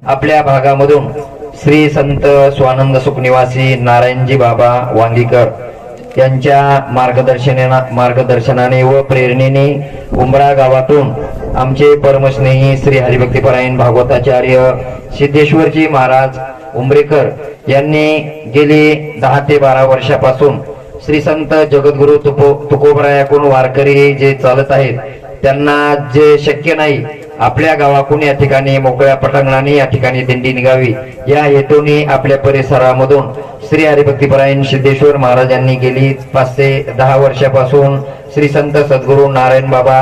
आपल्या भागामधून श्री संत स्वानंद सुखनिवासी नारायणजी बाबा वांगीकर यांच्या मार्गदर्शनाने व प्रेरणेने उंबरा गावातून आमचे परमस्नेही श्री हरिभक्तीपरायण भागवताचार्य सिद्धेश्वरजी महाराज उंबरेकर यांनी गेली 10 ते 12 वर्षापासून श्री संत जगद्गुरु तुकोबरायाकडून वारकरी जे चालत आहेत त्यांना जे शक्य नाही आपल्या गावाकडून या ठिकाणी मोकळ्या पटांगणाने या ठिकाणी दिंडी निघावी या हेतूने आपल्या परिसरामधून श्री हरिभक्तीपरायण सिद्धेश्वर महाराज यांनी गेली 5 ते 10 वर्षापासून श्री संत सद्गुरु नारायण बाबा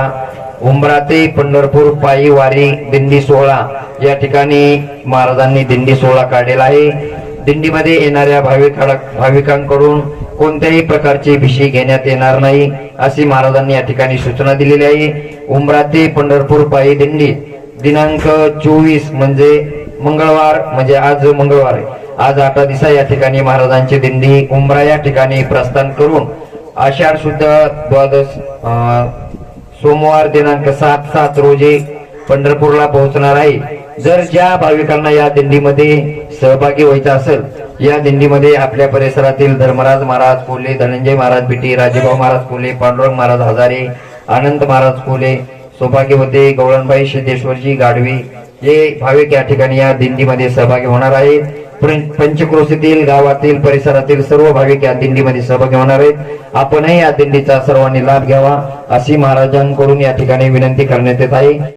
उंबरा ते पंढरपूर पायी वारी दिंडी सोहळा या ठिकाणी महाराजांनी दिंडी सोहळा काढलेला आहे। दिंडीमध्ये येणाऱ्या भाविकांकडून कोणत्याही प्रकारची भिशी घेण्यात येणार नाही अशी महाराजांनी या ठिकाणी सूचना दिलेली आहे। उंबरा ते पंढरपूर पायी दिंडी दिनांक 24 म्हणजे मंगळवार, म्हणजे आज मंगळवार आहे, आज 8 दिवसा या ठिकाणी महाराजांची दिंडी उंबरा या ठिकाणी प्रस्थान करून आषाढ शुद्ध द्वादश सोमवार दिनांक 7 रोजी पंढरपूरला पोहोचणार आहे। जर ज्या भाविकांना या दिंडीमध्ये सहभागी व्हायचं असेल, या दिंडीमध्ये आपल्या परिसरातील धर्मराज महाराज कोले, धनंजय महाराज बिटी, राजेभाऊ महाराज कोले, पांडुरंग महाराज हजारे, आनंद महाराज कोले, सौभाग्यवते, गवळणबाई सिद्धेश्वरजी गाडवी हे भाविक या ठिकाणी या दिंडीमध्ये सहभागी होणार आहेत। पंचक्रोशीतील गावातील परिसरातील सर्व भाविक या दिंडीमध्ये सहभागी होणार आहेत। आपणही या दिंडीचा सर्वांनी लाभ घ्यावा अशी महाराजांकडून या ठिकाणी विनंती करण्यात येत आहे।